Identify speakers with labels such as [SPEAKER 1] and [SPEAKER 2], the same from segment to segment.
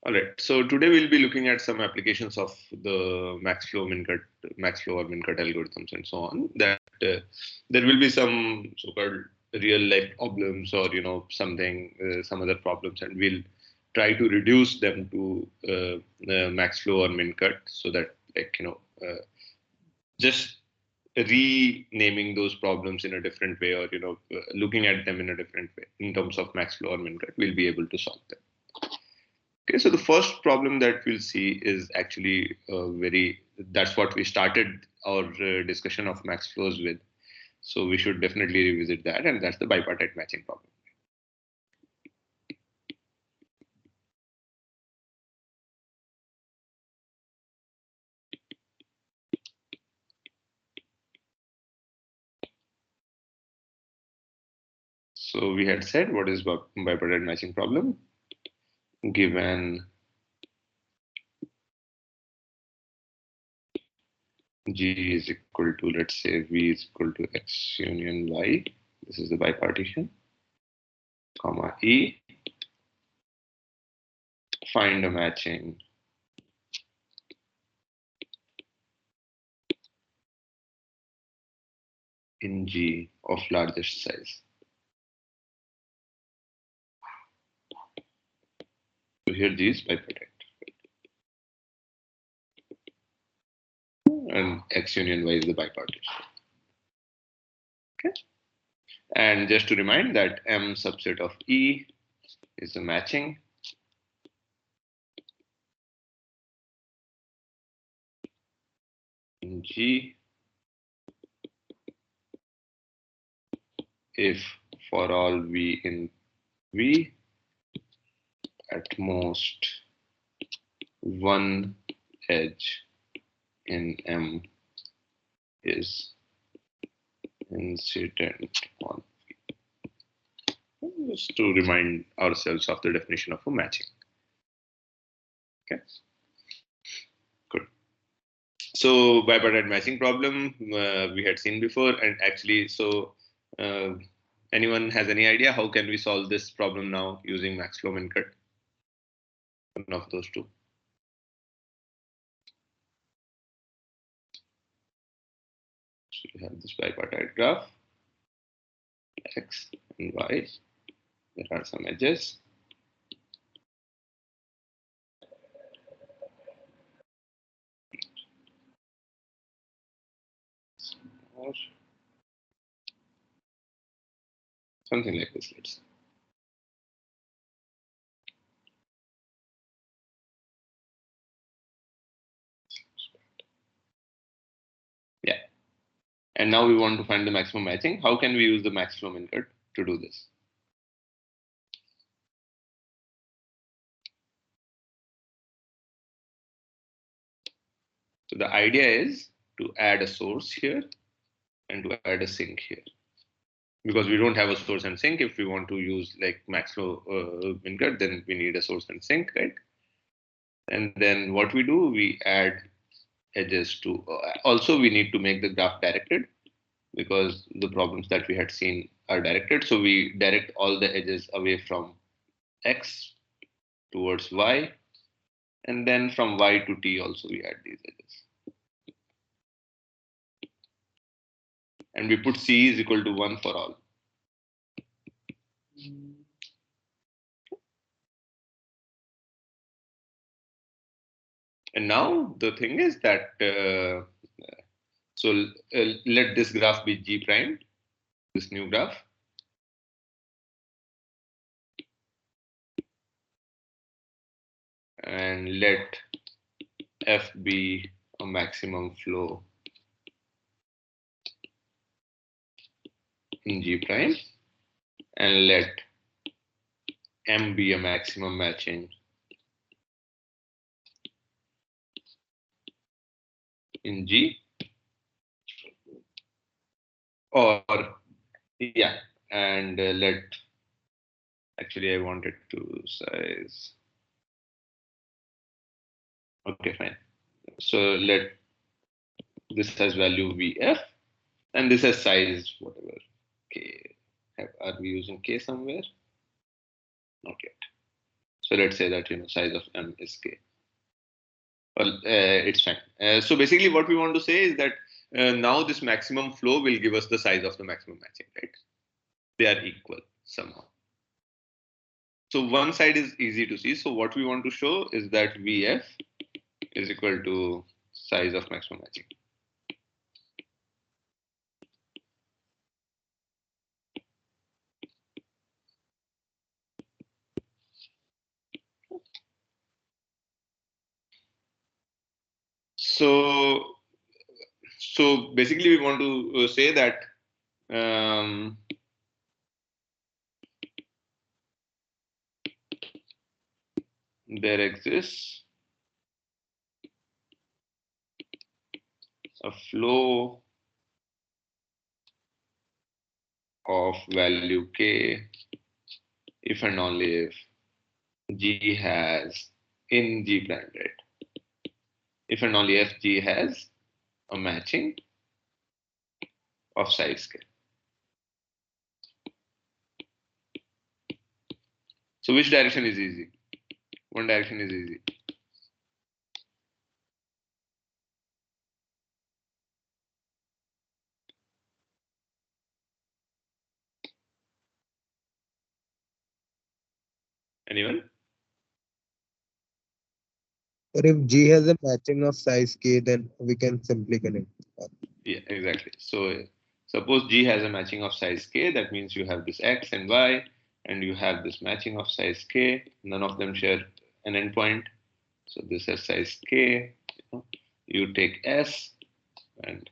[SPEAKER 1] All right. So today we'll be looking at some applications of the Maxflow or Mincut algorithms, and so on. That there will be some so-called real-life problems, or something, some other problems, and we'll try to reduce them to Maxflow or Mincut, so that just renaming those problems in a different way, or looking at them in a different way in terms of Maxflow or Mincut, we'll be able to solve them. Okay, so the first problem that we'll see is actually that's what we started our discussion of max flows with. So we should definitely revisit that, and that's the bipartite matching problem. So we had said, what is bipartite matching problem? Given G is equal to, let's say, V is equal to X union Y. This is the bipartition, comma E. Find a matching in G of largest size. So here G is bipartite. And X union Y is the bipartition. Okay. And just to remind that M subset of E is the matching. In G, if for all V in V, at most one edge in M is incident on V. Just to remind ourselves of the definition of a matching. Okay, good. So bipartite matching problem we had seen before, and actually, so anyone has any idea how can we solve this problem now using Maxflow Mincut? One of those two. So you have this bipartite graph, X and Y. There are some edges. Or something like this, let's say. Yeah. And now we want to find the maximum matching. How can we use the Maxflow Mincut to do this? So the idea is to add a source here and to add a sink here. Because we don't have a source and sink, if we want to use like Maxflow Mincut, then we need a source and sink, right? And then what we do, we add edges to, also we need to make the graph directed, because the problems that we had seen are directed. So we direct all the edges away from X towards Y. And then from Y to T also we add these edges. And we put C is equal to 1 for all. And now the thing is that, let this graph be G prime, this new graph. And let F be a maximum flow in G prime. And let M be a maximum matching in G. Or, yeah, and actually I wanted to size. Okay, fine. So let this has value VF and this has size whatever K. Are we using K somewhere? Not yet. So let's say that size of M is K. Well, it's fine. So basically, what we want to say is that now this maximum flow will give us the size of the maximum matching, right? They are equal somehow. So one side is easy to see. So what we want to show is that VF is equal to size of maximum matching. So basically, we want to say that there exists a flow of value K if and only if G has in G prime, right? If and only if G has a matching of size K. So which direction is easy? One direction is easy. Anyone?
[SPEAKER 2] Or if G has a matching of size K, then we can simply connect.
[SPEAKER 1] Yeah, exactly. So suppose G has a matching of size K, that means you have this X and Y, and you have this matching of size K. None of them share an endpoint. So this has size K. You take S and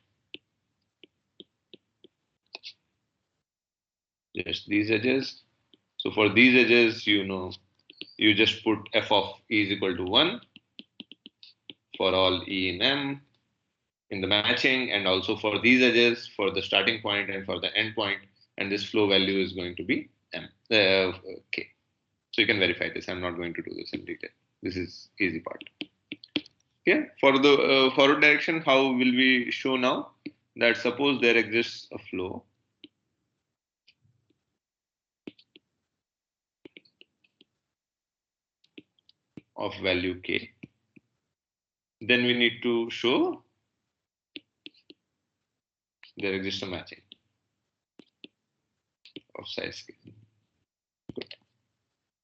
[SPEAKER 1] just these edges. So for these edges, you just put f of e is equal to 1 for all e in M in the matching, and also for these edges, for the starting point and for the end point, and this flow value is going to be K. So you can verify this. I'm not going to do this in detail. This is easy part. Yeah. For the forward direction, how will we show now? That suppose there exists a flow of value K. Then we need to show there exists a matching of size K. Good.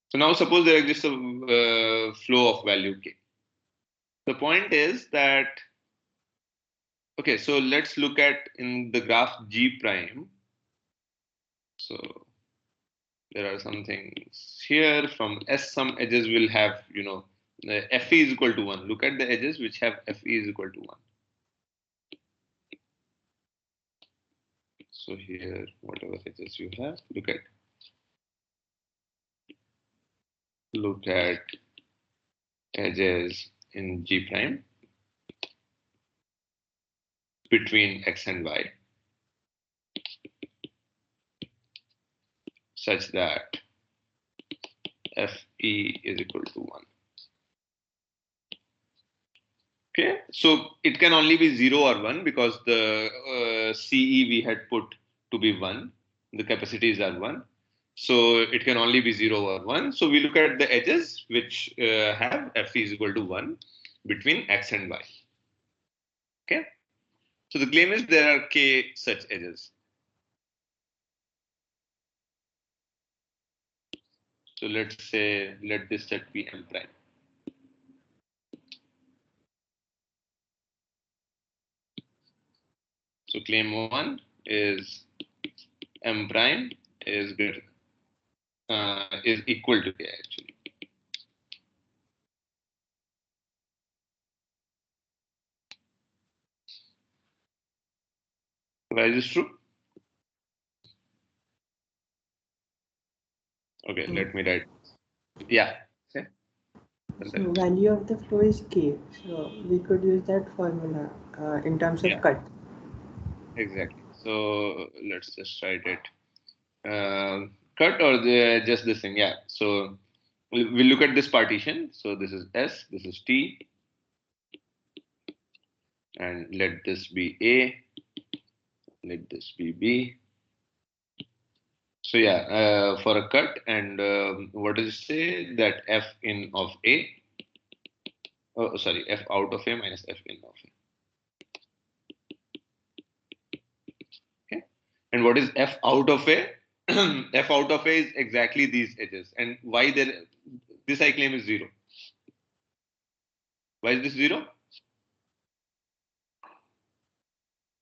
[SPEAKER 1] So now suppose there exists a flow of value K. The point is that, okay, so let's look at in the graph G prime. So there are some things here. From S, some edges will have, FE is equal to 1. Look at the edges which have FE is equal to 1. So here, whatever edges you have, look at edges in G prime between X and Y, such that FE is equal to 1. Okay, so it can only be 0 or 1 because the CE we had put to be 1. The capacities are 1. So it can only be 0 or 1. So we look at the edges which have F is equal to 1 between X and Y. Okay, so the claim is there are K such edges. So let's say, let this set be M prime. So claim 1 is M prime is greater, is equal to K actually. Why is this true? Okay, let me write. Yeah. Okay.
[SPEAKER 3] So value of the flow is K. So we could use that formula in terms of cut.
[SPEAKER 1] Exactly. So let's just write it. Cut or just this thing. Yeah. So we look at this partition. So this is S, this is T, and let this be A, let this be B, So yeah, for a cut, and what does it say? That f in of a, oh sorry, f out of a minus f in of a. Okay, and what is f out of a? F out of a is exactly these edges, and why there? This I claim is zero. Why is this zero?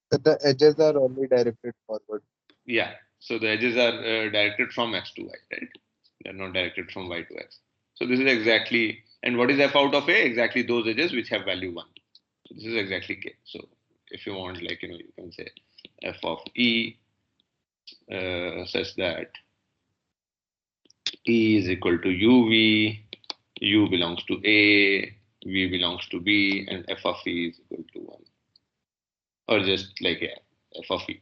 [SPEAKER 2] But the edges are only directed forward.
[SPEAKER 1] Yeah, so the edges are directed from x to y, right? They're not directed from y to x. So this is exactly, and what is f out of a? Exactly those edges which have value 1. So this is exactly k. So if you want, like, you can say f of e such that e is equal to uv, u belongs to a, v belongs to b, and f of e is equal to 1. Or just like, yeah, f of e.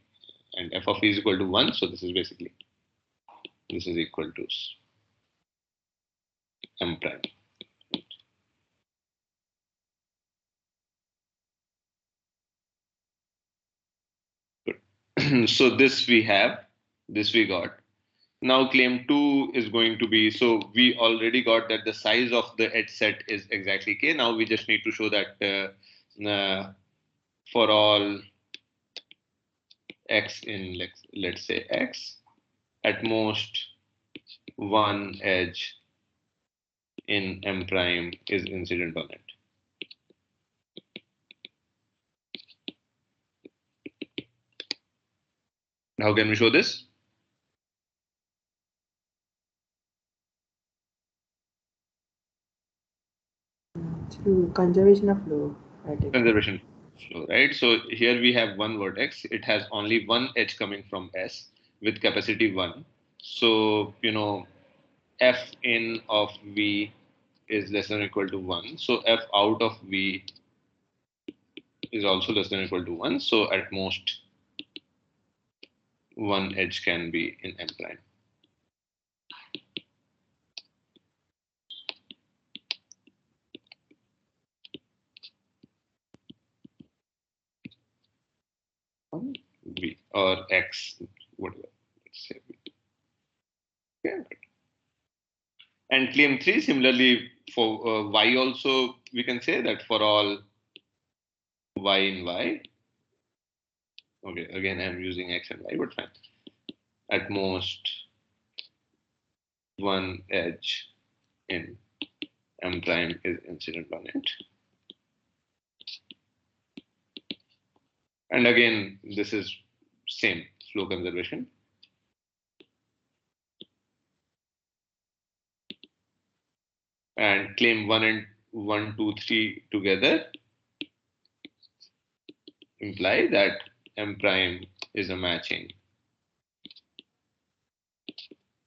[SPEAKER 1] And f of e is equal to 1. So this is basically, this is equal to m prime. So this we have, this we got. Now claim 2 is going to be, so we already got that the size of the edge set is exactly k. Now we just need to show that for all x in, let's say x, at most one edge in M prime is incident on it. How can we show this?
[SPEAKER 3] Through conservation of flow, I take it.
[SPEAKER 1] Conservation flow, right? So here we have one vertex. It has only one edge coming from S with capacity 1. So, f in of V is less than or equal to 1. So f out of V is also less than or equal to 1. So at most one edge can be in M prime. V or X, whatever. Let's say V. Okay. And claim 3, similarly for Y also, we can say that for all Y in Y. Okay, again, I'm using X and Y, but fine. At most one edge in M prime is incident on it. And again, this is same flow conservation. And claim 1 and 1, 2, 3 together imply that M prime is a matching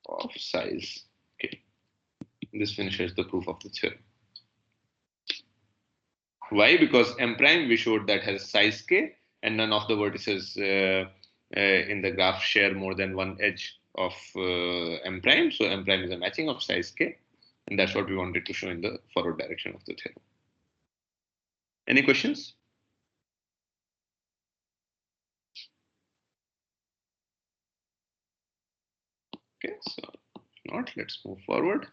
[SPEAKER 1] of size k. This finishes the proof of the theorem. Why? Because M prime we showed that has size k, and none of the vertices in the graph share more than one edge of M prime. So M prime is a matching of size k, and that's what we wanted to show in the forward direction of the theorem. Any questions? Okay, so if not, let's move forward.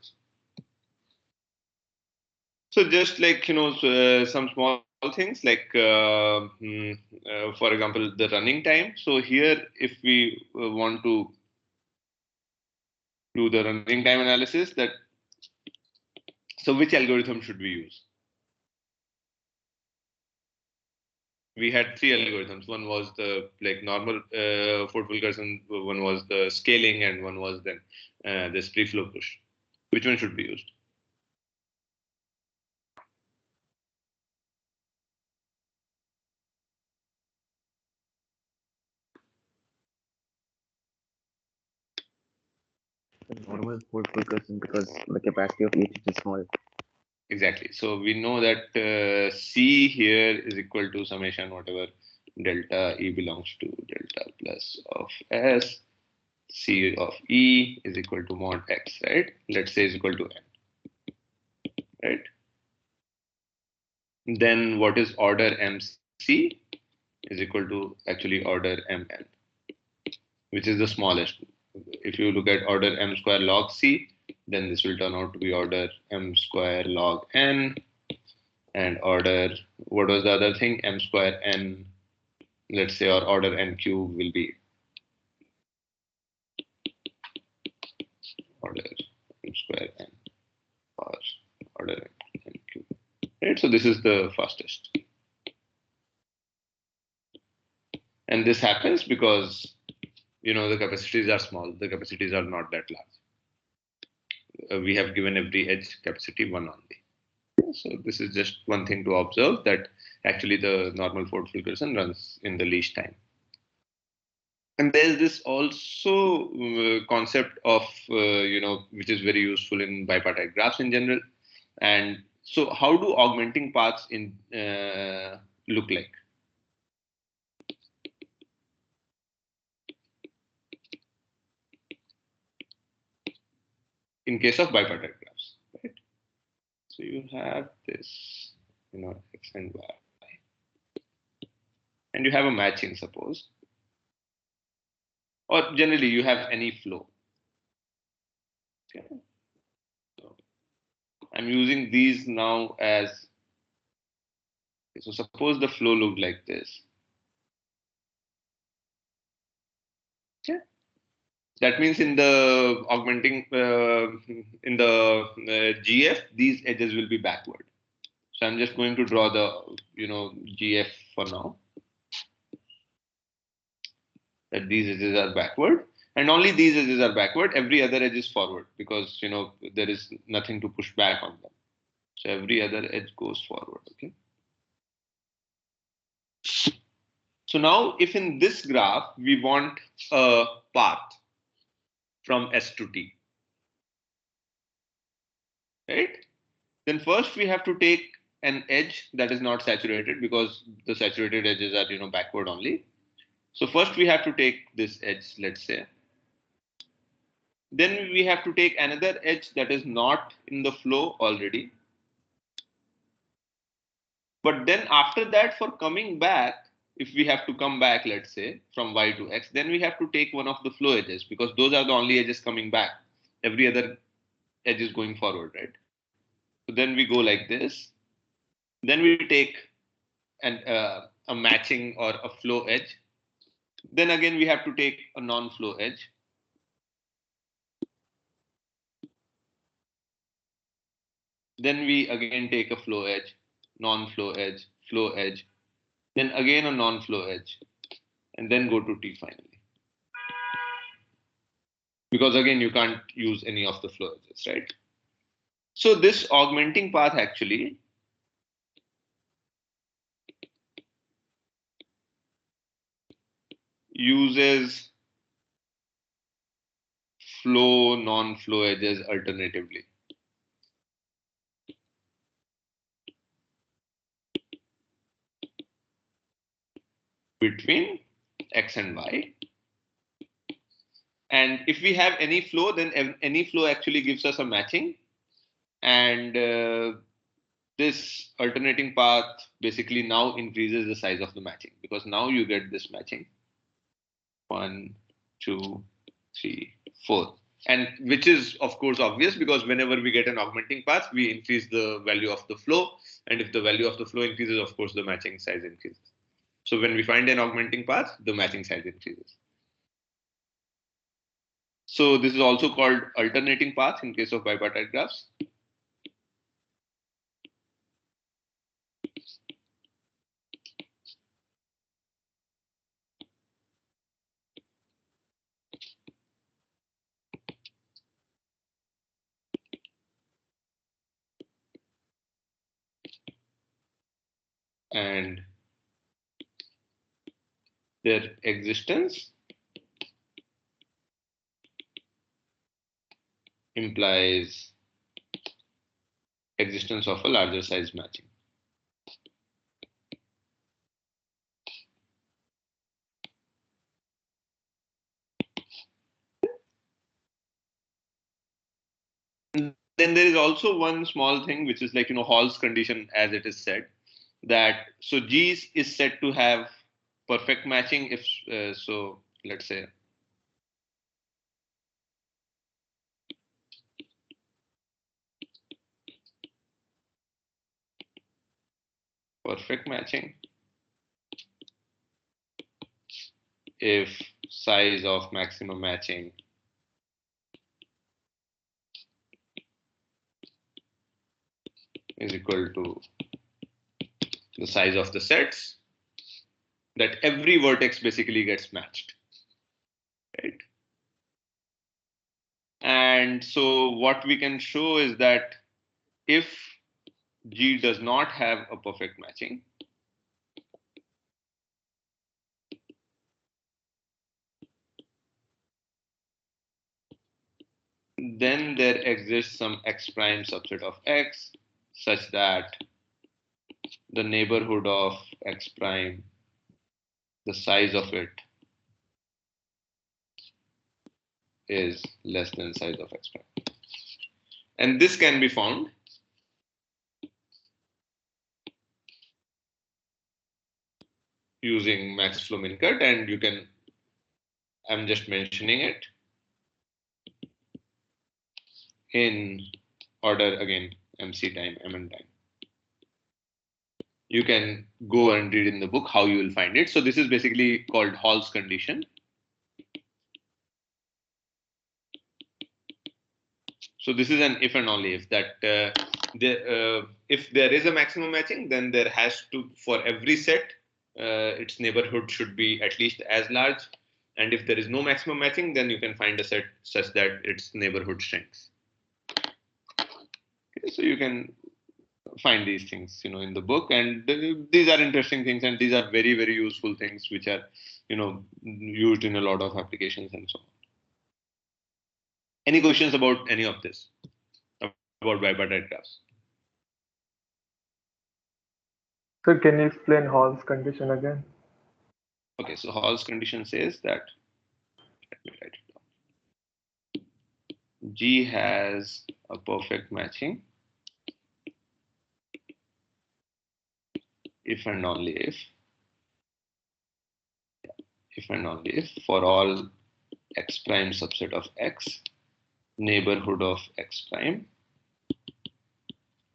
[SPEAKER 1] So just like, some small things like, for example, the running time. So here, if we want to do the running time analysis, so which algorithm should we use? We had three algorithms. One was the like normal Ford-Fulkerson, one was the scaling, and one was then this pre-flow push. Which one should be used?
[SPEAKER 4] The normal Ford-Fulkerson because the capacity of each is small.
[SPEAKER 1] Exactly. So we know that C here is equal to summation whatever delta E belongs to delta plus of S. C of E is equal to mod X, right? Let's say is equal to N, right? Then what is order MC is equal to actually order MN, which is the smallest if you look at order m square log c, then this will turn out to be order m square log n, and order, what was the other thing, m square n, let's say, or order n cube will be order m square n or order n cube. Right, so this is the fastest. And this happens because, the capacities are small. The capacities are not that large. We have given every edge capacity 1 only. So this is just one thing to observe, that actually the normal Ford-Fulkerson runs in the least time. And there's this also concept of, which is very useful in bipartite graphs in general. And so how do augmenting paths look like? In case of bipartite graphs, right? So you have this, x and y, and you have a matching, suppose, or generally you have any flow. Okay. So I'm using these now as, so suppose the flow looked like this. Okay. That means in the augmenting, in the GF, these edges will be backward. So I'm just going to draw the, GF for now. That these edges are backward, and only these edges are backward. Every other edge is forward because, there is nothing to push back on them. So every other edge goes forward. Okay. So now if in this graph we want a path from S to T, right? Then first we have to take an edge that is not saturated, because the saturated edges are, backward only. So first we have to take this edge, let's say. Then we have to take another edge that is not in the flow already. But then after that, for coming back, if we have to come back, let's say, from y to x, then we have to take one of the flow edges, because those are the only edges coming back. Every other edge is going forward, right? So then we go like this. Then we take a matching or a flow edge. Then again, we have to take a non-flow edge. Then we again take a flow edge, non-flow edge, flow edge, then again a non-flow edge, and then go to T finally. Because again, you can't use any of the flow edges, right? So this augmenting path actually uses flow, non-flow edges alternatively. Between x and y. And if we have any flow, then any flow actually gives us a matching. And this alternating path basically now increases the size of the matching, because now you get this matching. 1, 2, 3, 4. And which is, of course, obvious, because whenever we get an augmenting path, we increase the value of the flow. And if the value of the flow increases, of course, the matching size increases. So when we find an augmenting path, the matching size increases. So this is also called alternating path in case of bipartite graphs. And their existence implies existence of a larger size matching. Then there is also one small thing, which is like, Hall's condition, as it is said, that so G is said to have perfect matching if so let's say perfect matching if size of maximum matching is equal to the size of the sets, that every vertex basically gets matched, right? And so what we can show is that if G does not have a perfect matching, then there exists some X prime subset of X such that the neighborhood of X prime, the size of it is less than size of X prime. And this can be found using Max-Flow Mincut, and you can, I'm just mentioning it in order again, MC time, MN time. You can go and read in the book how you will find it. So this is basically called Hall's condition. So this is an if and only if that if there is a maximum matching, then there has to, for every set, its neighborhood should be at least as large. And if there is no maximum matching, then you can find a set such that its neighborhood shrinks. Okay, so you can find these things, in the book, and these are interesting things, and these are very, very useful things, which are, used in a lot of applications and so on. Any questions about any of this, about bipartite graphs?
[SPEAKER 5] So can you explain Hall's condition again?
[SPEAKER 1] Okay, so Hall's condition says that, let me write it down. G has a perfect matching if and only if for all X prime subset of X, neighborhood of X prime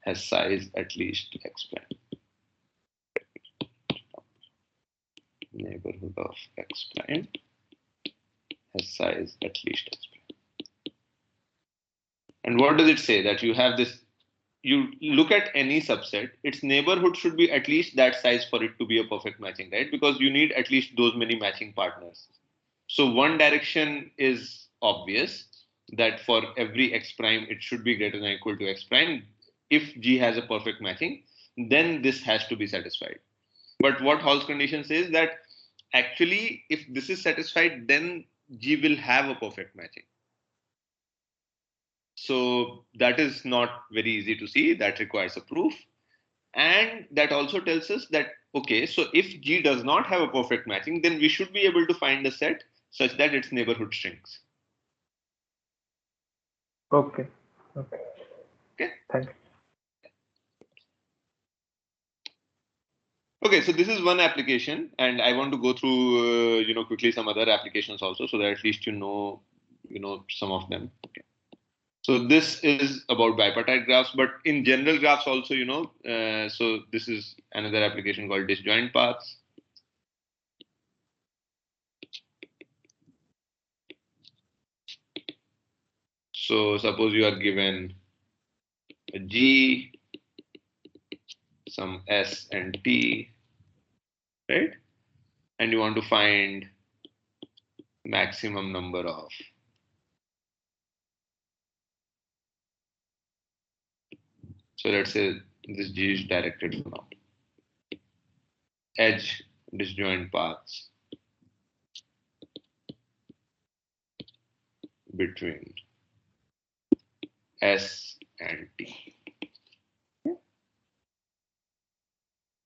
[SPEAKER 1] has size at least X prime. Neighborhood of X prime has size at least X prime. And what does it say? That you have this, you look at any subset, its neighborhood should be at least that size for it to be a perfect matching, right? Because you need at least those many matching partners. So one direction is obvious, that for every X prime, it should be greater than or equal to X prime. If G has a perfect matching, then this has to be satisfied. But what Hall's condition says that actually, if this is satisfied, then G will have a perfect matching. So that is not very easy to see. That requires a proof. And that also tells us that, okay, so if G does not have a perfect matching, then we should be able to find a set such that its neighborhood shrinks.
[SPEAKER 5] Okay.
[SPEAKER 1] Okay.
[SPEAKER 5] Thank you.
[SPEAKER 1] Okay, so this is one application, and I want to go through, quickly some other applications also, so that at least you know some of them. Okay. So this is about bipartite graphs, but in general graphs also, so this is another application called disjoint paths. So suppose you are given a G, some S and T, right? And you want to find maximum number of so let's say this G is directed for now. Edge disjoint paths between S and T.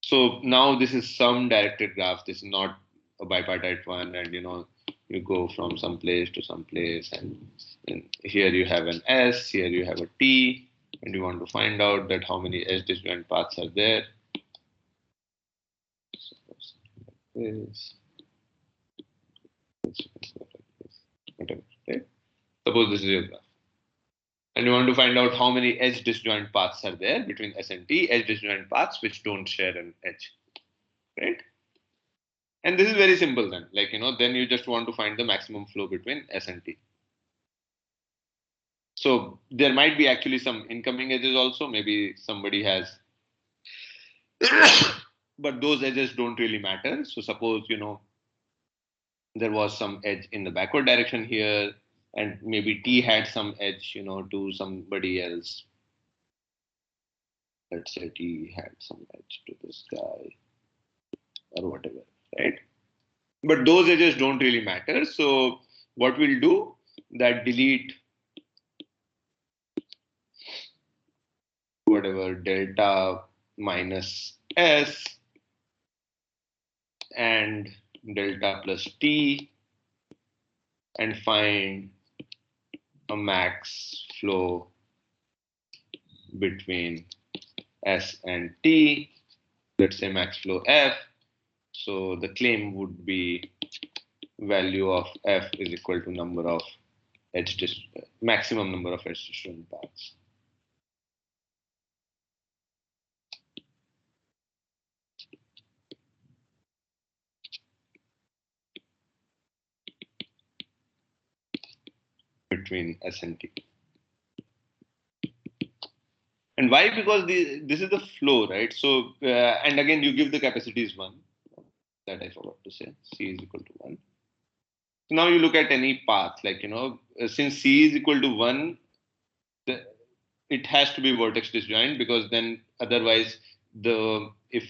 [SPEAKER 1] So now this is some directed graph. This is not a bipartite one, and you go from some place to some place, and here you have an S, here you have a T, and you want to find out that how many edge disjoint paths are there. Whatever, right? Suppose this is your graph. And you want to find out how many edge disjoint paths are there between S and T, edge disjoint paths which don't share an edge, right? And this is very simple then. Like, then you just want to find the maximum flow between S and T. So there might be actually some incoming edges also. Maybe somebody has, but those edges don't really matter. So suppose, there was some edge in the backward direction here, and maybe T had some edge, to somebody else. Let's say T had some edge to this guy or whatever, right? But those edges don't really matter. So what we'll do, that delete whatever delta minus S and delta plus T and find a max flow between S and T. Let's say max flow F. So the claim would be value of F is equal to number of maximum number of edge disjoint paths. Between S and T. And why? Because this is the flow, right? So, and again, you give the capacity is 1. That I forgot to say. C is equal to 1. So now you look at any path, like, since C is equal to 1, it has to be vertex disjoint, because then otherwise if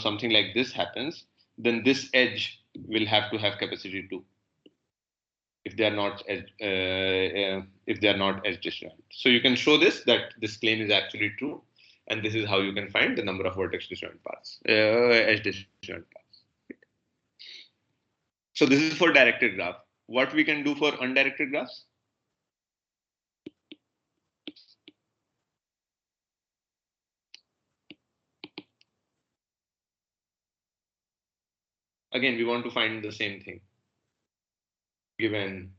[SPEAKER 1] something like this happens, then this edge will have to have capacity 2 if they are not edge disjoint. So you can show this, that this claim is actually true, and this is how you can find the number of vertex disjoint paths, edge disjoint paths. So this is for directed graph. What we can do for undirected graphs? Again, we want to find the same thing. Given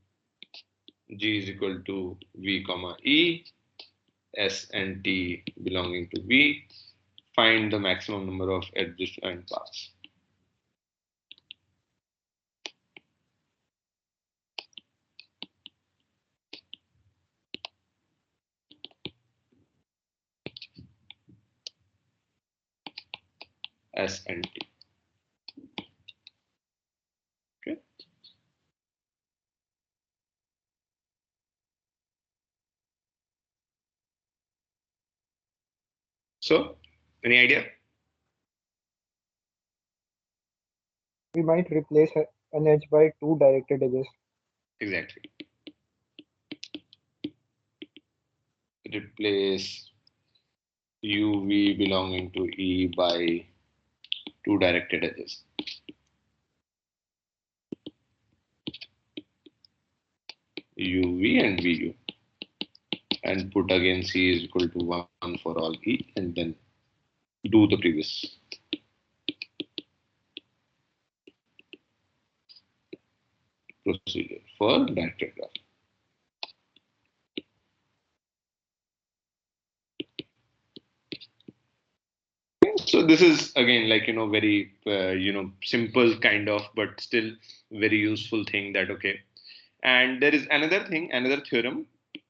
[SPEAKER 1] G is equal to V comma E, S and T belonging to V, find the maximum number of edge disjoint paths. S and T. Okay. So, any idea?
[SPEAKER 6] We might replace an edge by 2 directed edges.
[SPEAKER 1] Exactly. Replace UV belonging to E by 2 directed edges. UV and VU. And put again C is equal to 1 for all E, and then do the previous. Procedure for directed graph. So this is again like very simple kind of, but still very useful thing that okay. And there is another thing, another theorem,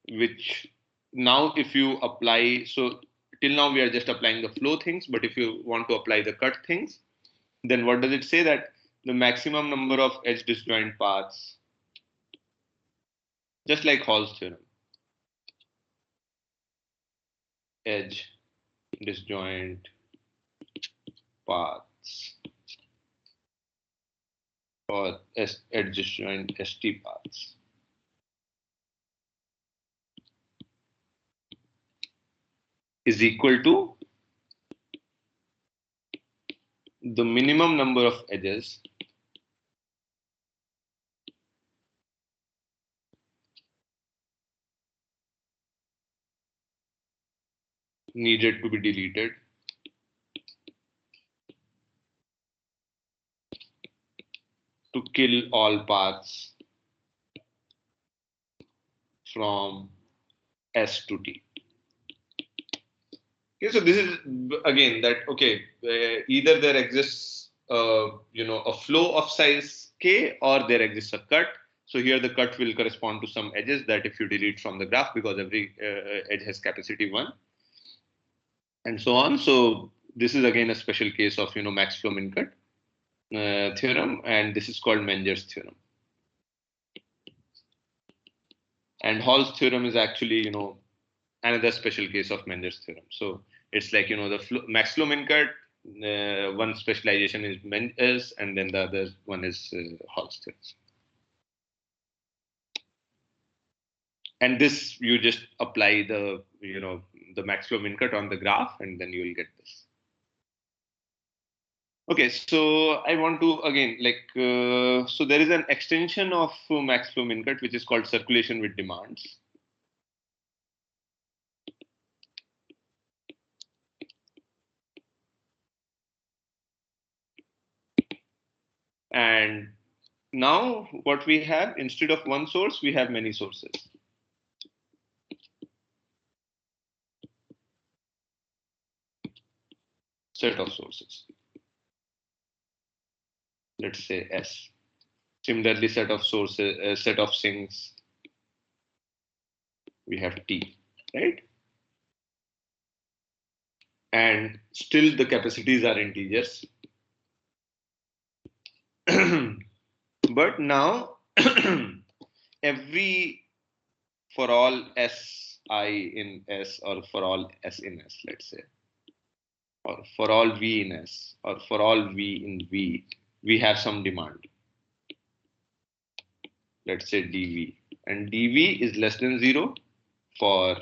[SPEAKER 1] which now if you apply, so till now we are just applying the flow things, but if you want to apply the cut things, then what does it say? That the maximum number of edge disjoint paths, just like Hall's theorem, edge disjoint paths or edge disjoint ST paths is equal to the minimum number of edges needed to be deleted to kill all paths from S to T. Okay, so this is again that either there exists a flow of size k, or there exists a cut. So here the cut will correspond to some edges that if you delete from the graph, because every edge has capacity 1, and so on. So this is again a special case of max flow min cut theorem, and this is called Menger's theorem. And Hall's theorem is actually another special case of Menger's theorem. So it's like the max flow min cut. One specialization is Menger's, and then the other one is Hall's theorem. And this you just apply the the max flow min cut on the graph, and then you will get this. Okay, so I want to again so there is an extension of max flow min cut which is called circulation with demands. And now what we have, instead of one source, we have many sources. Set of sources. Let's say S. Similarly, set of sources, set of sinks, we have T, right? And still the capacities are integers. But now for all Si in S, or for all S in S, let's say, or for all V in S, or for all V in V, we have some demand. Let's say dV, and dV is less than 0 for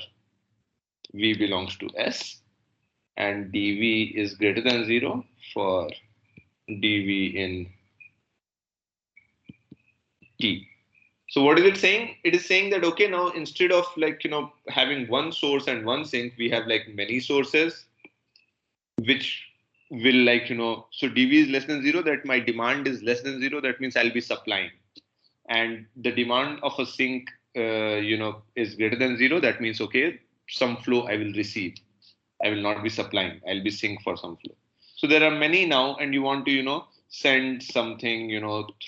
[SPEAKER 1] V belongs to S, and dV is greater than 0 for dV in T. So what is it saying? It is saying that, okay, now instead of having one source and one sink, we have many sources, which will so dV is less than 0, that my demand is less than 0, that means I'll be supplying. And the demand of a sink, is greater than 0, that means, okay, some flow I will receive. I will not be supplying, I'll be sink for some flow. So there are many now, and you want to, send something,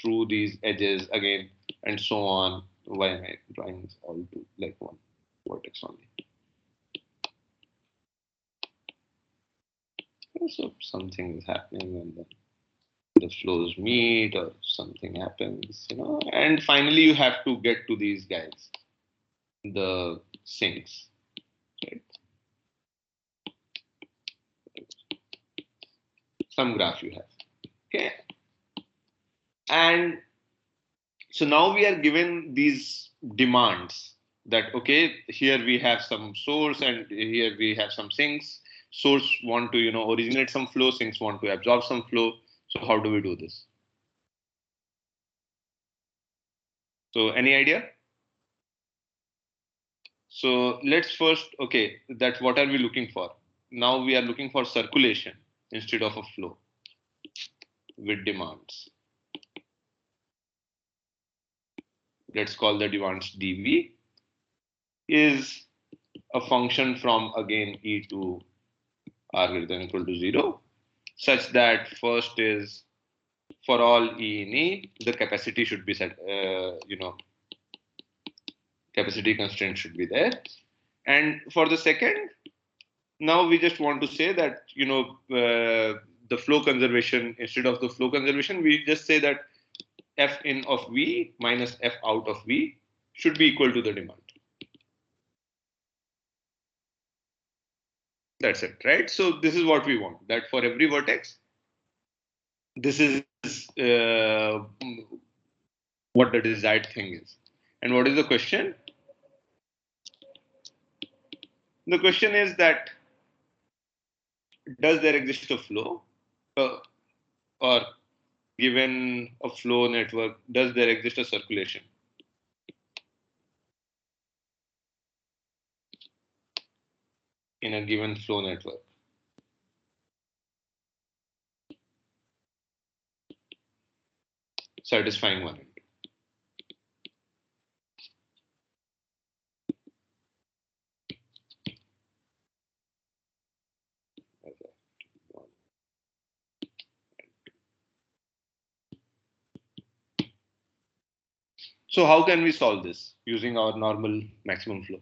[SPEAKER 1] through these edges again, and so on. Why am I drawing this all to one vertex only? So something is happening, and then the flows meet, or something happens, and finally you have to get to these guys, the sinks, right? Some graph you have, okay? And so now we are given these demands that, okay, here we have some source and here we have some sinks. Source want to, originate some flow, sinks want to absorb some flow. So how do we do this? So any idea? So let's first, okay, that what are we looking for? Now we are looking for circulation instead of a flow with demands. Let's call the demands dV is a function from again E to R greater than or equal to 0, such that first is for all E in E, the capacity should be set, capacity constraint should be there. And for the second, now we just want to say that, the flow conservation, instead of the flow conservation, we just say that F in of V minus F out of V should be equal to the demand. That's it, right? So this is what we want, that for every vertex, this is what the desired thing is. And what is the question? The question is that, does there exist a flow? Or given a flow network, does there exist a circulation? In a given flow network? Satisfying one end. So how can we solve this using our normal maximum flow?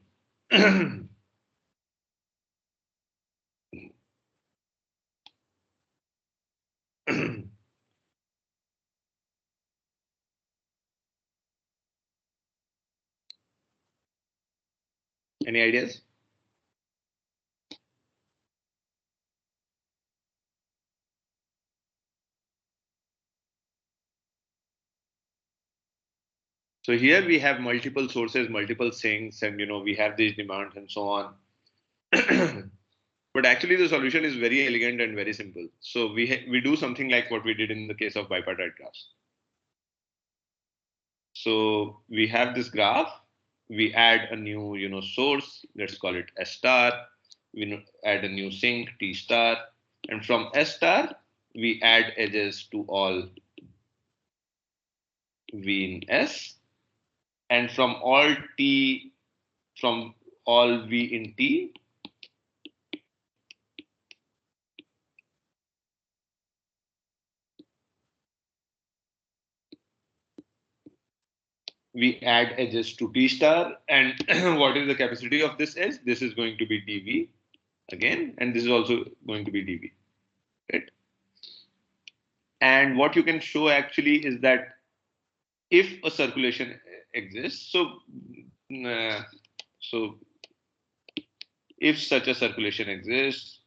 [SPEAKER 1] Any ideas? So here we have multiple sources, multiple sinks, and we have these demands and so on. But actually, the solution is very elegant and very simple. So we do something like what we did in the case of bipartite graphs. So we have this graph. We add a new source. Let's call it S star. We add a new sink T star, and from S star we add edges to all V in S, and from all V in T, we add edges to T star. And what is the capacity of this edge? This is going to be dV again, and this is also going to be dV, right? And what you can show actually is that if a circulation exists, uh, so if such a circulation exists,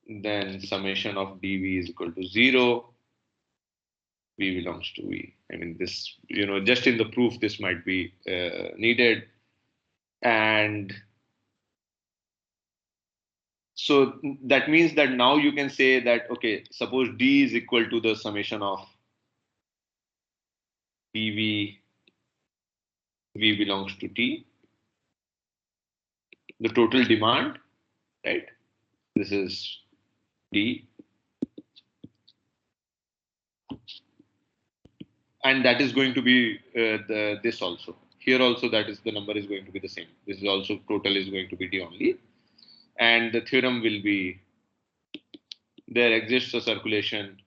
[SPEAKER 1] then summation of dV is equal to 0. V belongs to V. I mean, this, just in the proof, this might be needed. And so that means that now you can say that, okay, suppose D is equal to the summation of dV, V belongs to T, the total demand, right? This is D. And that is going to be this also. Here also, that is the number is going to be the same. This is also total is going to be D only. And the theorem will be, there exists a circulation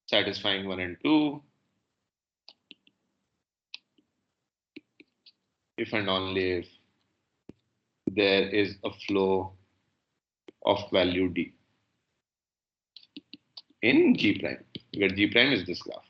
[SPEAKER 1] satisfying 1 and 2 if and only if there is a flow of value D in G prime, where G prime is this graph.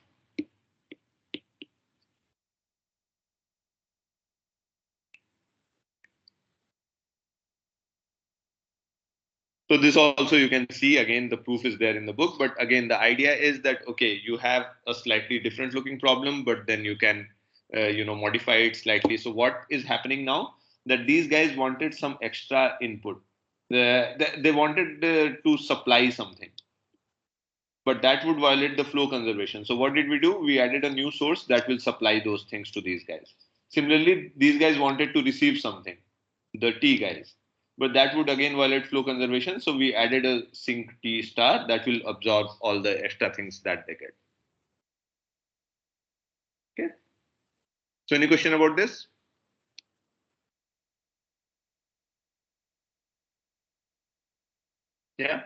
[SPEAKER 1] So this also you can see, again, the proof is there in the book. But again, the idea is that, okay, you have a slightly different looking problem, but then you can, modify it slightly. So what is happening now? That these guys wanted some extra input. They wanted to supply something, but that would violate the flow conservation. So what did we do? We added a new source that will supply those things to these guys. Similarly, these guys wanted to receive something, the T guys, but that would again violate flow conservation. So we added a sink T star that will absorb all the extra things that they get. Okay. So any question about this? Yeah.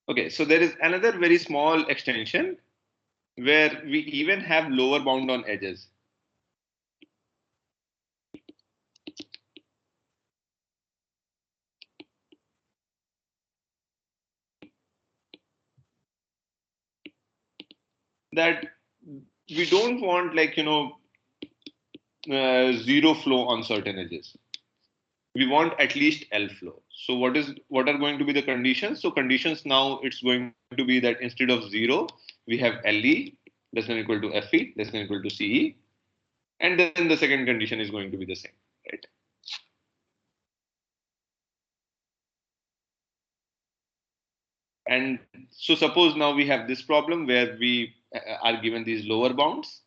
[SPEAKER 1] Okay. So there is another very small extension where we even have lower bound on edges. That we don't want, like, zero flow on certain edges. We want at least L flow. So what are going to be the conditions? So conditions now, it's going to be that instead of 0, we have LE less than or equal to FE less than or equal to CE. And then the second condition is going to be the same, right? And so suppose now we have this problem where we are given these lower bounds.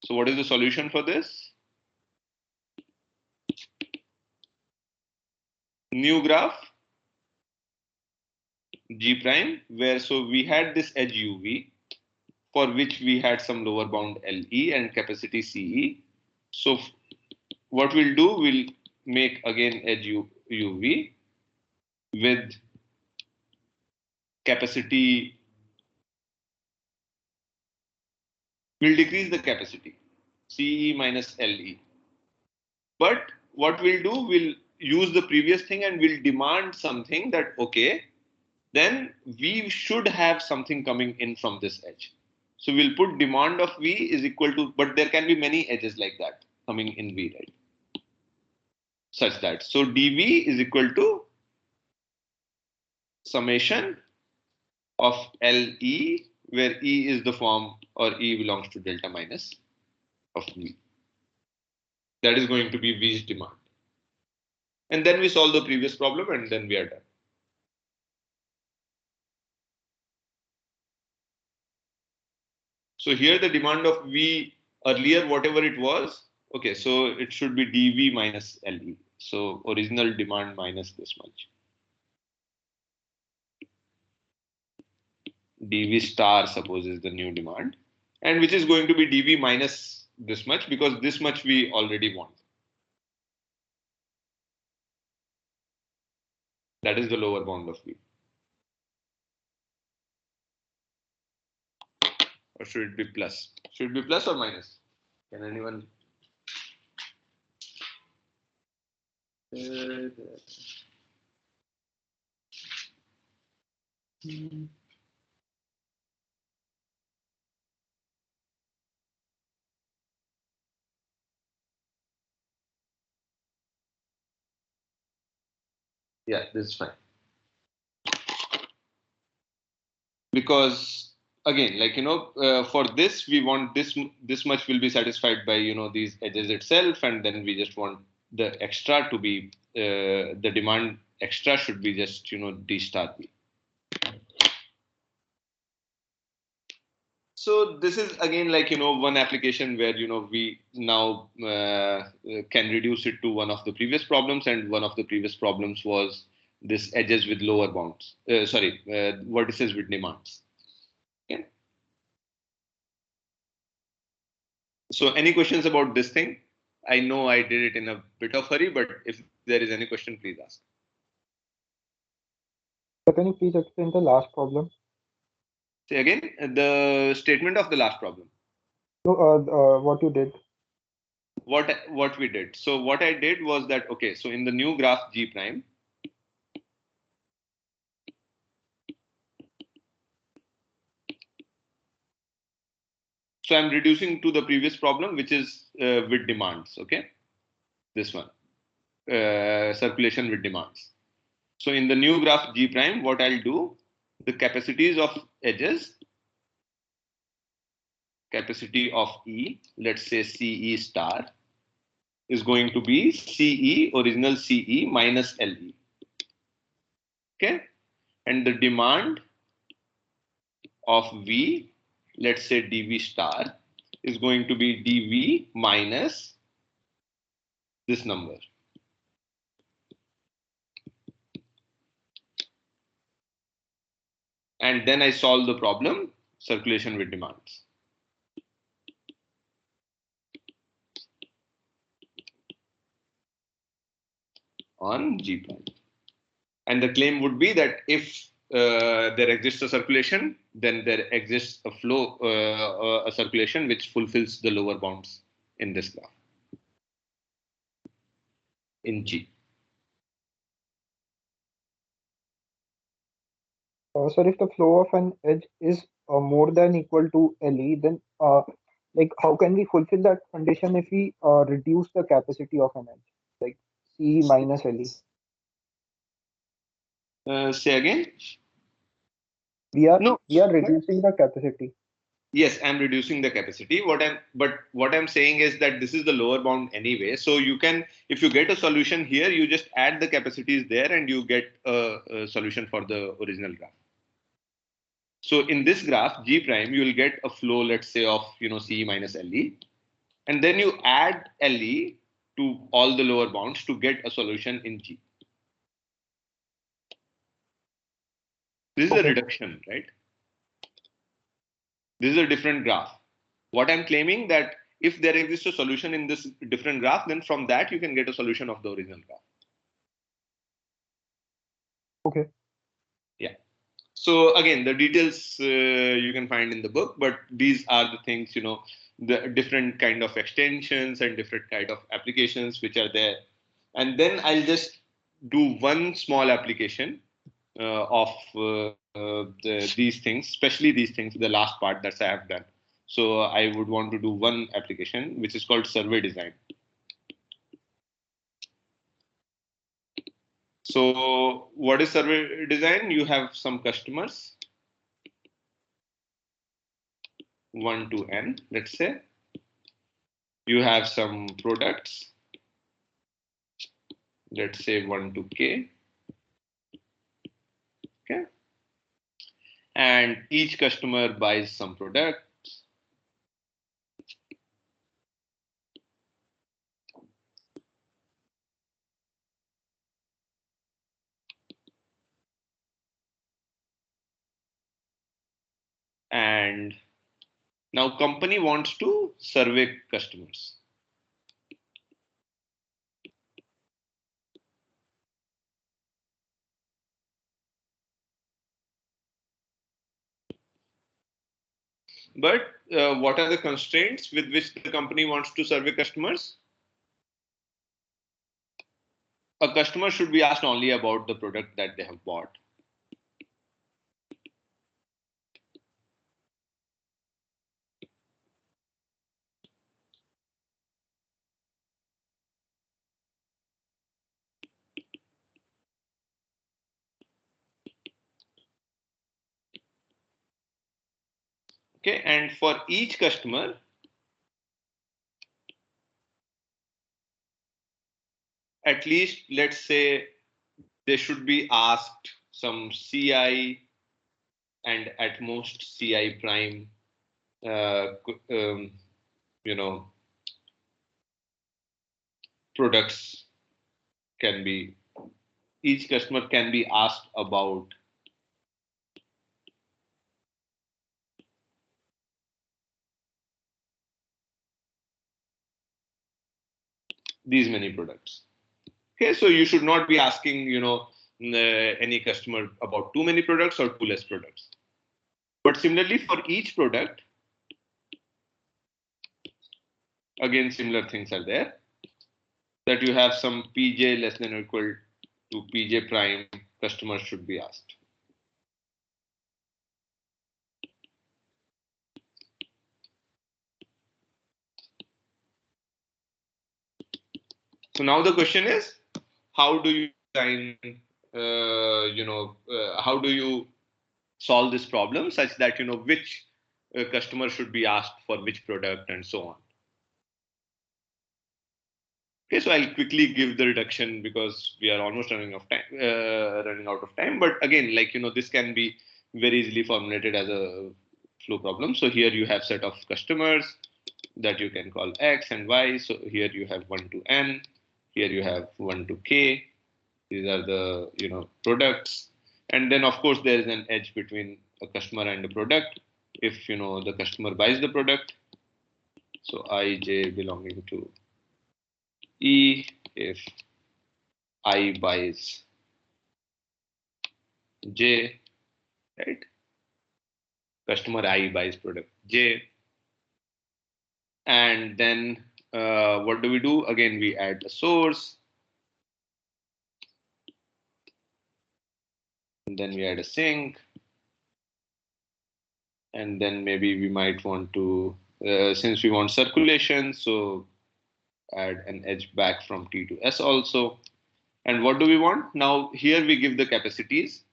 [SPEAKER 1] So what is the solution for this? New graph G prime, where so we had this edge UV, for which we had some lower bound LE and capacity CE. So what we'll do, we'll make again edge UV with capacity. We'll decrease the capacity CE minus LE. But what we'll do, we'll use the previous thing and we'll demand something that, okay, then we should have something coming in from this edge. So we'll put demand of V is equal to, but there can be many edges like that coming in V, right? Such that, so dV is equal to summation of LE, where E is the form, or E belongs to delta minus of V. That is going to be V's demand. And then we solve the previous problem and then we are done. So here the demand of V earlier, whatever it was, okay, so it should be dV minus LE. So original demand minus this much. dV star, suppose, is the new demand, and which is going to be dV minus this much, because this much we already want. That is the lower bound of V. Or should it be plus? Should it be plus or minus? Can anyone? Yeah, this is fine. Because again, like, for this, we want this much will be satisfied by, these edges itself. And then we just want the extra to be, the demand extra should be just, D star B. So this is again like, one application where, we now can reduce it to one of the previous problems. And one of the previous problems was this edges with lower bounds, vertices with demands. Okay. So any questions about this thing? I know I did it in a bit of hurry, but if there is any question, please ask.
[SPEAKER 6] So can you please explain the last problem?
[SPEAKER 1] Say again, the statement of the last problem.
[SPEAKER 6] So, what you did?
[SPEAKER 1] What we did. So what I did was that, okay, so in the new graph G prime, so I'm reducing to the previous problem, which is with demands, okay? This one, circulation with demands. So in the new graph G prime, what I'll do, the capacities of edges, capacity of E, let's say CE star, is going to be CE, original CE minus LE. Okay? And the demand of V, let's say dV star, is going to be dV minus this number. And then I solve the problem, circulation with demands. On G prime. And the claim would be that if there exists a circulation, then there exists a flow, a circulation which fulfills the lower bounds in this graph, in G.
[SPEAKER 6] So if the flow of an edge is more than equal to LE, then like how can we fulfill that condition if we reduce the capacity of an edge, like C minus LE?
[SPEAKER 1] Say again.
[SPEAKER 6] We are reducing the capacity.
[SPEAKER 1] Yes, I'm reducing the capacity. What I'm saying is that this is the lower bound anyway. So you can, if you get a solution here, you just add the capacities there and you get a solution for the original graph. So in this graph, G prime, you will get a flow, let's say, of CE minus LE. And then you add LE to all the lower bounds to get a solution in G. This is a reduction, right? This is a different graph. What I'm claiming that if there exists a solution in this different graph, then from that you can get a solution of the original graph.
[SPEAKER 6] Okay.
[SPEAKER 1] Yeah. So again, the details you can find in the book, but these are the things, the different kind of extensions and different kind of applications which are there. And then I'll just do one small application of these things, especially these things, the last part that I have done. So I would want to do one application, which is called survey design. So what is survey design? You have some customers, 1 to n, let's say. You have some products, let's say 1 to k. Okay. And each customer buys some product. And now company wants to survey customers. But what are the constraints with which the company wants to survey customers? A customer should be asked only about the product that they have bought. Okay, and for each customer, at least let's say they should be asked some CI and at most CI prime, products can be, each customer can be asked about these many products. Okay, so you should not be asking, any customer about too many products or too less products. But similarly, for each product, again, similar things are there. That you have some Pj less than or equal to Pj prime, customers should be asked. So now the question is, how do you design, how do you solve this problem such that, which customer should be asked for which product and so on. Okay, so I'll quickly give the reduction because we are almost running out of time. But again, this can be very easily formulated as a flow problem. So here you have set of customers that you can call X and Y. So here you have 1 to N. Here you have 1 to K. These are the products. And then of course there is an edge between a customer and a product. If the customer buys the product, so Ij belonging to E, if I buys J, right? Customer I buys product J. And then what do we do? Again, we add the source. And then we add a sink. And then maybe we might want to, since we want circulation, so add an edge back from T to S also. And what do we want? Now here we give the capacities,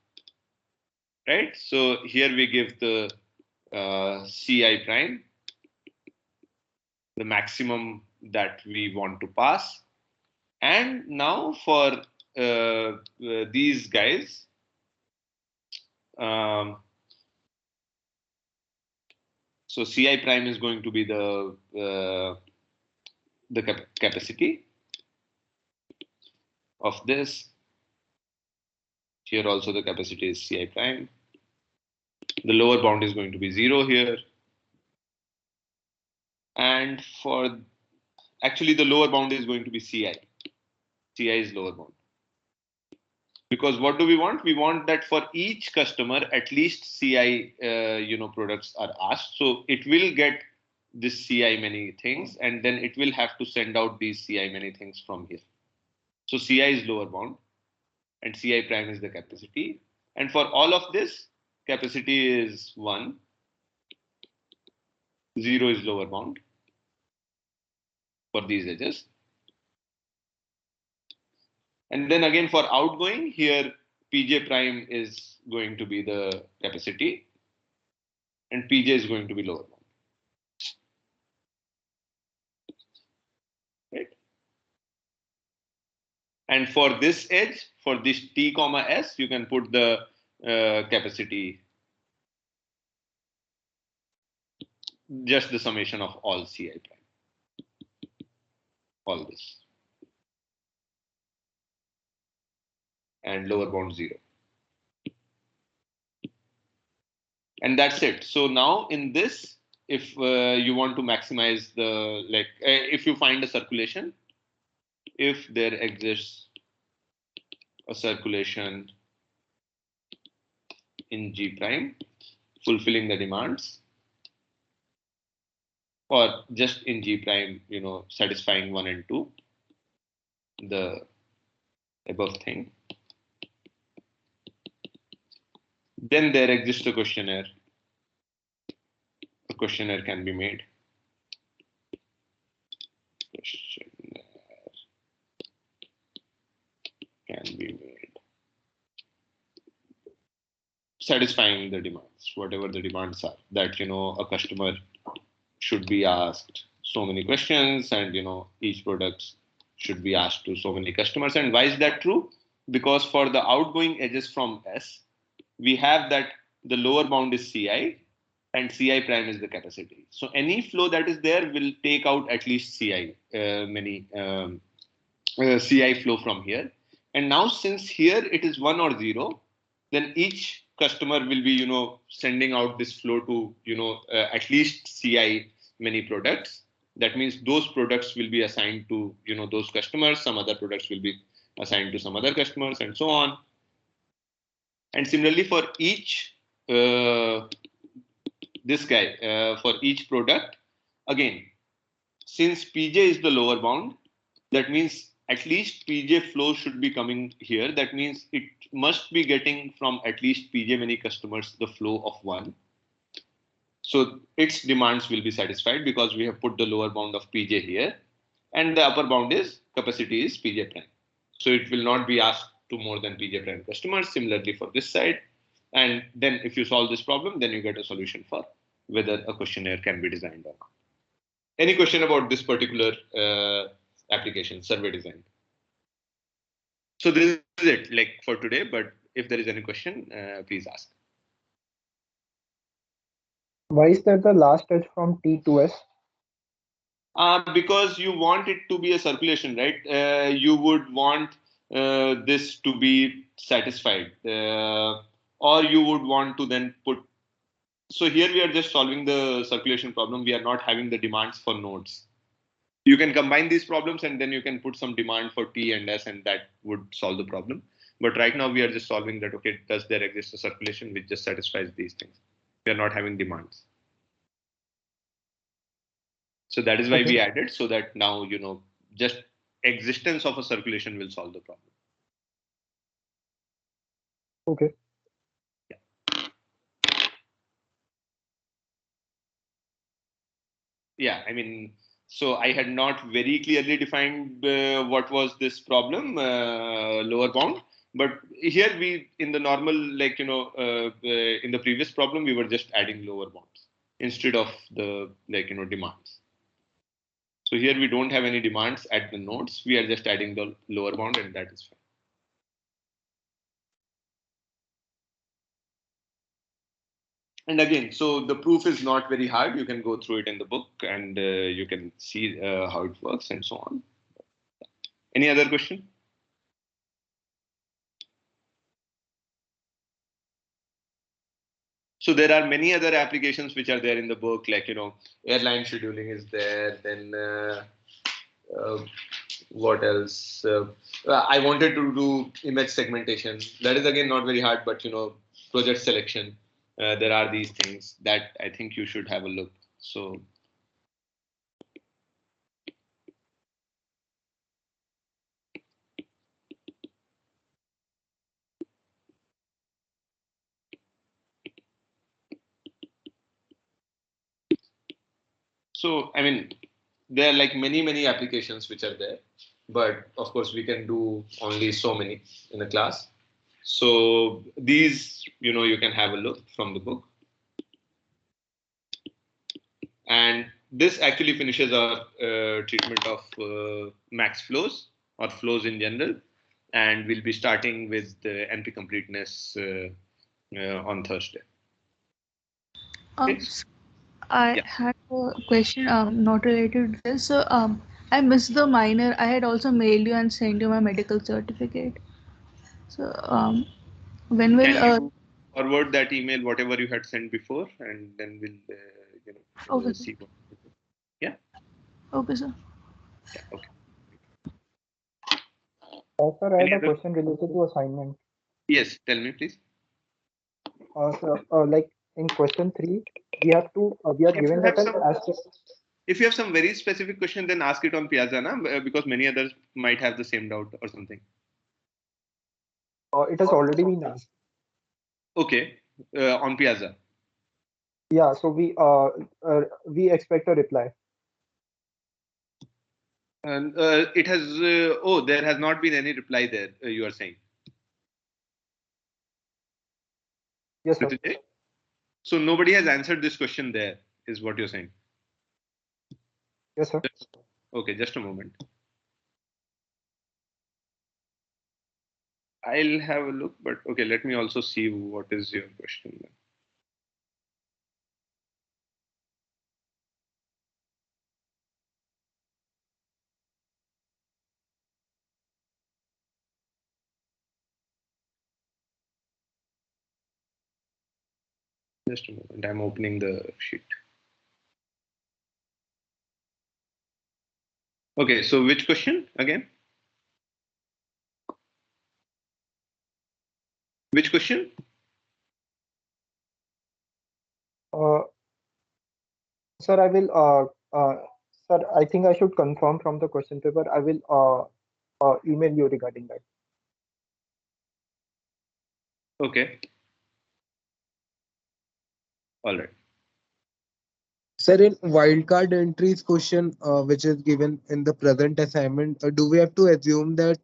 [SPEAKER 1] right? So here we give the Ci prime, the maximum that we want to pass. And now for these guys, so Ci prime is going to be the capacity of this. Here also the capacity is Ci prime. The lower bound is going to be 0 here. And for actually the lower bound is going to be CI. CI is lower bound. Because what do we want? We want that for each customer, at least CI, products are asked. So it will get this CI many things, and then it will have to send out these CI many things from here. So CI is lower bound, and CI prime is the capacity. And for all of this, capacity is 1, 0 is lower bound for these edges. And then again for outgoing, here Pj prime is going to be the capacity, and Pj is going to be lower bound. Right? And for this edge, for this T comma S, you can put the capacity, just the summation of all Ci prime, all this. And lower bound 0. And that's it. So now in this, if you want to maximize the, if you find a circulation, if there exists a circulation in G prime, fulfilling the demands, or just in G prime, satisfying 1 and 2, the above thing, then there exists a questionnaire. A questionnaire can be made. Questionnaire can be made, satisfying the demands, whatever the demands are, that a customer should be asked so many questions, and each product should be asked to so many customers. And why is that true? Because for the outgoing edges from S, we have that the lower bound is Ci, and Ci prime is the capacity. So any flow that is there will take out at least Ci, Ci flow from here. And now since here it is 1 or 0, then each customer will be, sending out this flow to, at least Ci many products. That means those products will be assigned to, those customers. Some other products will be assigned to some other customers, and so on. And similarly for each, this guy, for each product, again, since Pj is the lower bound, that means at least Pj flow should be coming here. That means it must be getting from at least Pj many customers the flow of 1. So its demands will be satisfied because we have put the lower bound of Pj here, and the upper bound is capacity is Pj prime. So it will not be asked to more than Pj prime customers. Similarly for this side. And then if you solve this problem, then you get a solution for whether a questionnaire can be designed or not. Any question about this particular application, survey design? So this is it for today, but if there is any question, please ask.
[SPEAKER 6] Why is that the last edge from T to S?
[SPEAKER 1] Because you want it to be a circulation, right? You would want this to be satisfied, or you would want to then put. So here we are just solving the circulation problem. We are not having the demands for nodes. You can combine these problems and then you can put some demand for T and S, and that would solve the problem. But right now we are just solving that, okay, does there exist a circulation which just satisfies these things? We are not having demands. So that is why we added, so that now, just existence of a circulation will solve the problem.
[SPEAKER 6] Okay.
[SPEAKER 1] Yeah, I mean, so I had not very clearly defined what was this problem, lower bound. But here we, in the normal, in the previous problem, we were just adding lower bounds instead of the, demands. So here we don't have any demands at the nodes. We are just adding the lower bound, and that is fine. And again, so the proof is not very hard. You can go through it in the book, and you can see how it works and so on. Any other question? So there are many other applications which are there in the book, like, airline scheduling is there. Then uh, what else? I wanted to do image segmentation. That is again not very hard, but project selection. There are these things that I think you should have a look. So I mean, there are like many applications which are there, but of course we can do only so many in a class. So these, you can have a look from the book. And this actually finishes our treatment of max flows or flows in general. And we'll be starting with the NP completeness on Thursday. Okay?
[SPEAKER 7] So I
[SPEAKER 1] Yeah.
[SPEAKER 7] had a question not related to this. So I missed the minor. I had also mailed you and sent you my medical certificate. So when will
[SPEAKER 1] Can you forward that email, whatever you had sent before, and then we'll
[SPEAKER 7] okay, sir.
[SPEAKER 1] see what. Yeah.
[SPEAKER 7] Okay, sir.
[SPEAKER 1] Yeah. Okay.
[SPEAKER 6] Sir, I
[SPEAKER 1] Any
[SPEAKER 6] had a
[SPEAKER 1] other?
[SPEAKER 6] question related to assignment.
[SPEAKER 1] Yes. Tell me, please.
[SPEAKER 6] Like in question 3, we are
[SPEAKER 1] If you
[SPEAKER 6] given
[SPEAKER 1] have
[SPEAKER 6] that an
[SPEAKER 1] some,
[SPEAKER 6] aspect.
[SPEAKER 1] if you have some very specific question, then ask it on Piazza, na? Because many others might have the same doubt or something.
[SPEAKER 6] It has already been asked.
[SPEAKER 1] Okay, on Piazza.
[SPEAKER 6] Yeah, so we expect a reply.
[SPEAKER 1] And it has. There has not been any reply there. You are saying.
[SPEAKER 6] Yes, sir.
[SPEAKER 1] Prithij? So nobody has answered this question there, is what you're saying.
[SPEAKER 6] Yes, sir.
[SPEAKER 1] Okay, just a moment. I'll have a look, but okay, let me also see what is your question then. Just a moment. I'm opening the sheet. Okay, so which question again? Which question?
[SPEAKER 6] Sir, I will. Sir, I think I should confirm from the question paper. I will email you regarding that.
[SPEAKER 1] Okay. All right.
[SPEAKER 2] Sir, in wildcard entries question, which is given in the present assignment, do we have to assume that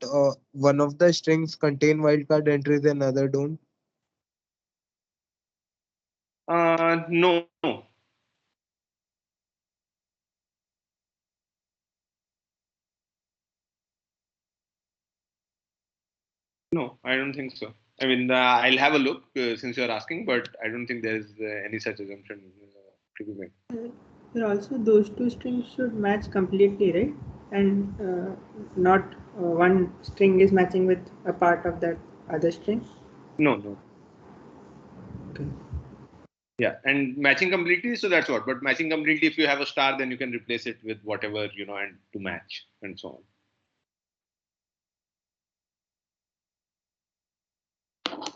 [SPEAKER 2] one of the strings contain wildcard entries and other don't?
[SPEAKER 1] No. No, I don't think so. I mean, I'll have a look since you're asking, but I don't think there's any such assumption to be made.
[SPEAKER 3] But also, those two strings should match completely, right? And not one string is matching with a part of that other string.
[SPEAKER 1] No.
[SPEAKER 3] Okay.
[SPEAKER 1] Yeah, and matching completely, so that's what. But matching completely, if you have a star, then you can replace it with whatever, and to match and so on.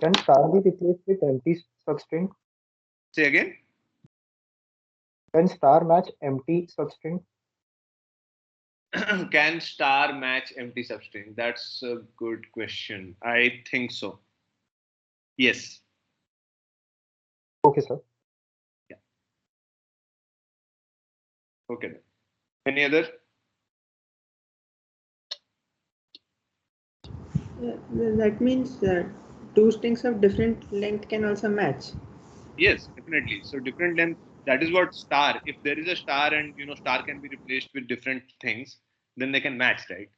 [SPEAKER 6] Can star be replaced with empty substring?
[SPEAKER 1] Say again?
[SPEAKER 6] Can star match empty substring?
[SPEAKER 1] Can star match empty substring? That's a good question. I think so. Yes.
[SPEAKER 6] Okay, sir.
[SPEAKER 1] Yeah. Okay. Then. Any other?
[SPEAKER 3] That means that two strings of different length can also match.
[SPEAKER 1] Yes, definitely. So different length. That is what star. If there is a star and star can be replaced with different things, then they can match, right?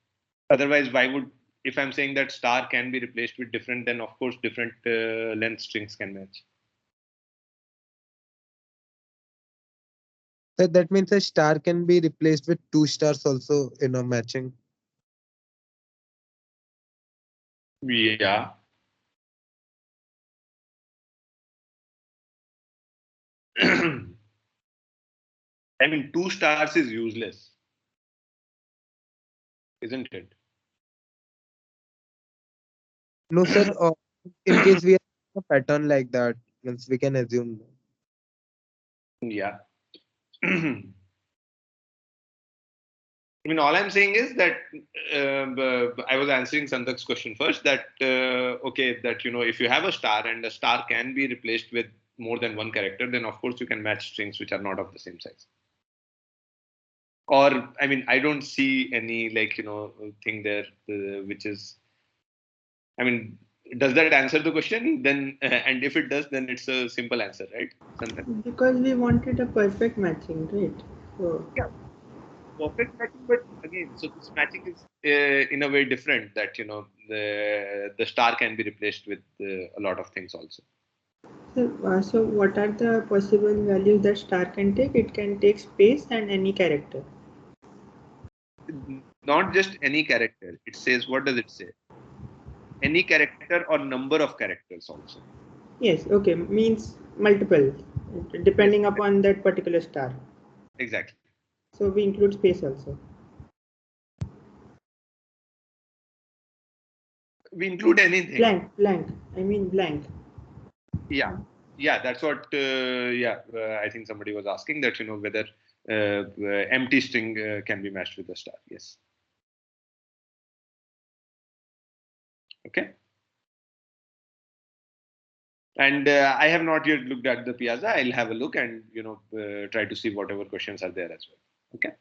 [SPEAKER 1] Otherwise, why would, if I'm saying that star can be replaced with different, then of course different length strings can match.
[SPEAKER 2] So that means a star can be replaced with two stars also in a matching.
[SPEAKER 1] Yeah. I mean, 2 stars is useless, isn't it?
[SPEAKER 2] No, sir. In case we have a pattern like that, means we can assume.
[SPEAKER 1] Yeah. I mean, all I'm saying is that I was answering Sandak's question first. That okay, that if you have a star and a star can be replaced with more than one character, then of course you can match strings which are not of the same size. Or I mean, I don't see any thing there which is. I mean, does that answer the question? Then and if it does, then it's a simple answer, right, Sandak?
[SPEAKER 3] Because we wanted a perfect matching, right? So
[SPEAKER 1] Yeah. Perfect matching, but again, so this matching is in a way different. That the star can be replaced with a lot of things also.
[SPEAKER 3] So what are the possible values that star can take? It can take space and any character.
[SPEAKER 1] Not just any character. It says, what does it say? Any character or number of characters also.
[SPEAKER 3] Yes. Okay. Means multiple, depending
[SPEAKER 1] Yes,
[SPEAKER 3] upon that particular star.
[SPEAKER 1] exactly.
[SPEAKER 3] So we include space also.
[SPEAKER 1] We include anything.
[SPEAKER 3] Blank. I mean blank.
[SPEAKER 1] Yeah. Yeah, that's what. I think somebody was asking that whether empty string can be matched with a star. Yes. Okay. And I have not yet looked at the Piazza. I'll have a look and try to see whatever questions are there as well. Okay.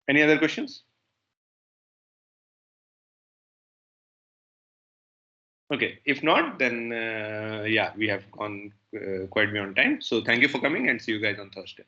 [SPEAKER 1] Any other questions? Okay. If not, then we have gone quite beyond time. So thank you for coming and see you guys on Thursday.